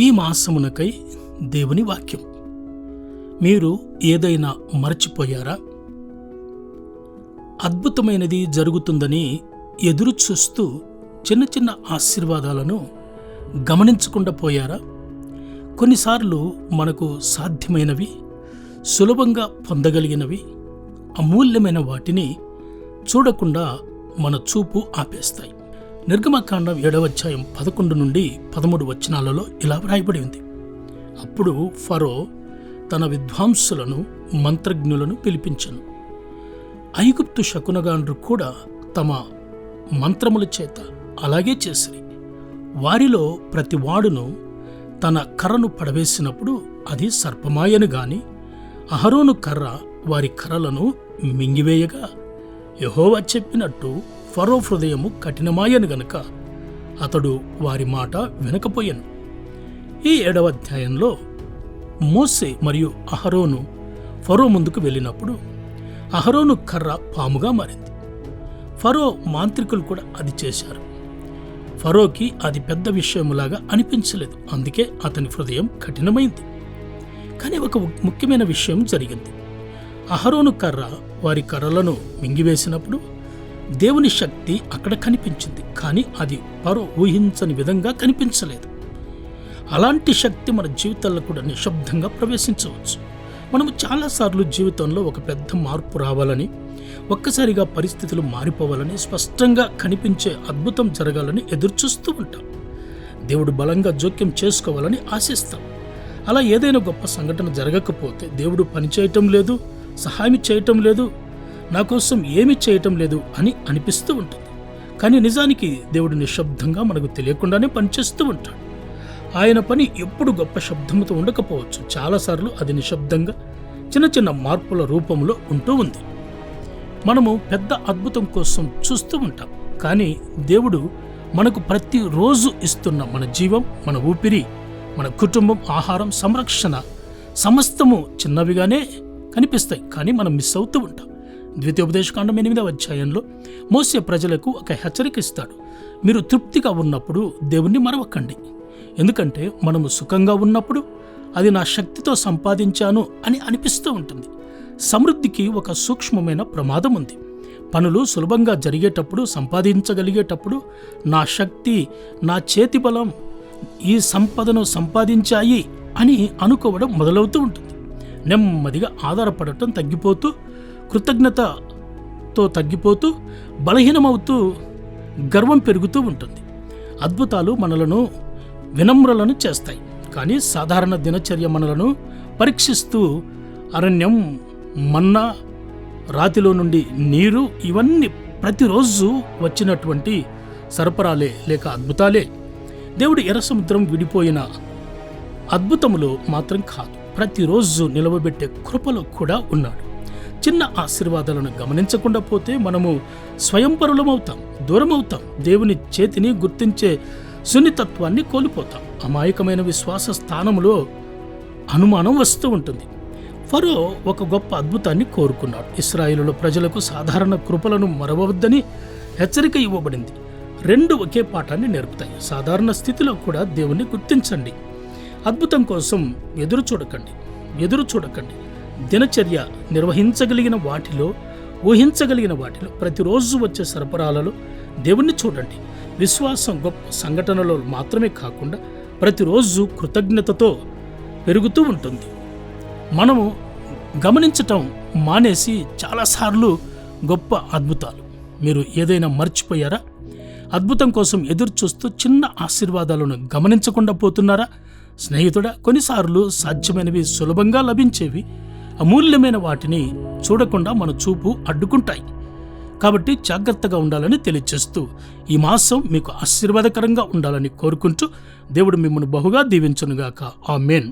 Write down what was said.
ఈ మాసమునకై దేవుని వాక్యం. మీరు ఏదైనా మరచిపోయారా? అద్భుతమైనది జరుగుతుందని ఎదురు చూస్తూ చిన్న చిన్న ఆశీర్వాదాలను గమనించకుండా పోయారా? కొన్నిసార్లు మనకు సాధ్యమైనవి, సులభంగా పొందగలిగినవి, అమూల్యమైన వాటిని చూడకుండా మన చూపు ఆపేస్తాయి. నిర్గమకాండం 7వ అధ్యాయం 11 నుండి 13 వచనాలలో ఇలా వ్రాయబడి ఉంది. అప్పుడు ఫరో తన విద్వాంసులను, మంత్రజ్ఞులను పిలిపించెను. ఐగుప్తు శకునగాండ్రు కూడా తమ మంత్రముల చేత అలాగే చేసిరి. వారిలో ప్రతివాడును తన కర్రను పడవేసినప్పుడు అది సర్పమాయను గాని అహరోను కర్ర వారి కర్రలను మింగివేయగా, యెహోవా చెప్పినట్టు ఫరో హృదయము కఠినమాయను గనుక అతడు వారి మాట వినకపోయాను. ఈ 7వ అధ్యాయంలో మోసే మరియు అహరోను ఫరో ముందుకు వెళ్ళినప్పుడు అహరోను కర్ర పాముగా మారింది. ఫరో మాంత్రికులు కూడా అది చేశారు. ఫరోకి అది పెద్ద విషయములాగా అనిపించలేదు. అందుకే అతని హృదయం కఠినమైంది. కానీ ఒక ముఖ్యమైన విషయం జరిగింది. అహరోను కర్ర వారి కర్రలను మింగివేసినప్పుడు దేవుని శక్తి అక్కడ కనిపించింది. కానీ అది ఫరో ఊహించని విధంగా కనిపించలేదు. అలాంటి శక్తి మన జీవితాల్లో కూడా నిశ్శబ్దంగా ప్రవేశించవచ్చు. మనము చాలాసార్లు జీవితంలో ఒక పెద్ద మార్పు రావాలని, ఒక్కసారిగా పరిస్థితులు మారిపోవాలని, స్పష్టంగా కనిపించే అద్భుతం జరగాలని ఎదురుచూస్తూ ఉంటాం. దేవుడు బలంగా జోక్యం చేసుకోవాలని ఆశిస్తాం. అలా ఏదైనా గొప్ప సంఘటన జరగకపోతే దేవుడు పనిచేయటం లేదు, సహాయం చేయటం లేదు, నా కోసం ఏమీ చేయటం లేదు అని అనిపిస్తూ ఉంటుంది. కానీ నిజానికి దేవుడు నిశ్శబ్దంగా మనకు తెలియకుండానే పనిచేస్తూ ఉంటాడు. ఆయన పని ఎప్పుడు గొప్ప శబ్దంతో ఉండకపోవచ్చు. చాలాసార్లు అది నిశ్శబ్దంగా చిన్న చిన్న మార్పుల రూపంలో ఉంటూ ఉంది. మనము పెద్ద అద్భుతం కోసం చూస్తూ ఉంటాం. కానీ దేవుడు మనకు ప్రతిరోజు ఇస్తున్న మన జీవం, మన ఊపిరి, మన కుటుంబం, ఆహారం, సంరక్షణ సమస్తము చిన్నవిగానే కనిపిస్తాయి. కానీ మనం మిస్ అవుతూ ఉంటాం. ద్వితీయోపదేశకాండం 8వ అధ్యాయంలో మోసే ప్రజలకు ఒక హెచ్చరిక ఇస్తాడు. మీరు తృప్తిగా ఉన్నప్పుడు దేవుణ్ణి మరవకండి. ఎందుకంటే మనము సుఖంగా ఉన్నప్పుడు అది నా శక్తితో సంపాదించాను అని అనిపిస్తూ ఉంటుంది. సమృద్ధికి ఒక సూక్ష్మమైన ప్రమాదం ఉంది. పనులు సులభంగా జరిగేటప్పుడు, సంపాదించగలిగేటప్పుడు నా శక్తి, నా చేతి బలం ఈ సంపదను సంపాదించాయి అని అనుకోవడం మొదలవుతూ ఉంటుంది. నెమ్మదిగా ఆధారపడటం తగ్గిపోతూ, కృతజ్ఞతతో తగ్గిపోతూ, బలహీనమవుతూ, గర్వం పెరుగుతూ ఉంటుంది. అద్భుతాలు మనలను వినమ్రులను చేస్తాయి. కానీ సాధారణ దినచర్య మనలను పరీక్షిస్తూ, అరణ్యం, మన్నా, రాతిలో నుండి నీరు, ఇవన్నీ ప్రతిరోజు వచ్చినటువంటి సరఫరాలే లేక అద్భుతాలే. దేవుడు ఎర్ర సముద్రం విడిపోయిన అద్భుతములో మాత్రం కాదు, ప్రతిరోజు నిలవబెట్టే కృపలో కూడా ఉన్నాడు. చిన్న ఆశీర్వాదాలను గమనించకుండా పోతే మనము స్వయంపరులమవుతాం, దూరమవుతాం. దేవుని చేతిని గుర్తించే సున్నితత్వాన్ని కోల్పోతాం. అమాయకమైన విశ్వాస స్థానంలో అనుమానం వస్తూ ఉంటుంది. ఫరో ఒక గొప్ప అద్భుతాన్ని కోరుకున్నాడు. ఇశ్రాయేలు ప్రజలకు సాధారణ కృపలను మరవవద్దని హెచ్చరిక ఇవ్వబడింది. రెండు ఒకే పాఠాన్ని నేర్పుతాయి. సాధారణ స్థితిలో కూడా దేవుణ్ణి గుర్తించండి. అద్భుతం కోసం ఎదురు చూడకండి. దినచర్య నిర్వహించగలిగిన వాటిలో, ఊహించగలిగిన వాటిలో, ప్రతిరోజు వచ్చే సరఫరాలలో దేవుణ్ణి చూడండి. విశ్వాసం గొప్ప సంఘటనలో మాత్రమే కాకుండా ప్రతిరోజు కృతజ్ఞతతో పెరుగుతూ ఉంటుంది. మనము గమనించటం మానేసి చాలాసార్లు గొప్ప అద్భుతాలు. మీరు ఏదైనా మర్చిపోయారా? అద్భుతం కోసం ఎదురు చూస్తూ చిన్న ఆశీర్వాదాలను గమనించకుండా పోతున్నారా? స్నేహితుడా, కొన్నిసార్లు సాధ్యమైనవి, సులభంగా లభించేవి, అమూల్యమైన వాటిని చూడకుండా మన చూపు అడ్డుకుంటాయి. కాబట్టి జాగ్రత్తగా ఉండాలని తెలియజేస్తూ ఈ మాసం మీకు ఆశీర్వాదకరంగా ఉండాలని కోరుకుంటూ దేవుడు మిమ్మల్ని బహుగా దీవించునుగాక. ఆమేన్.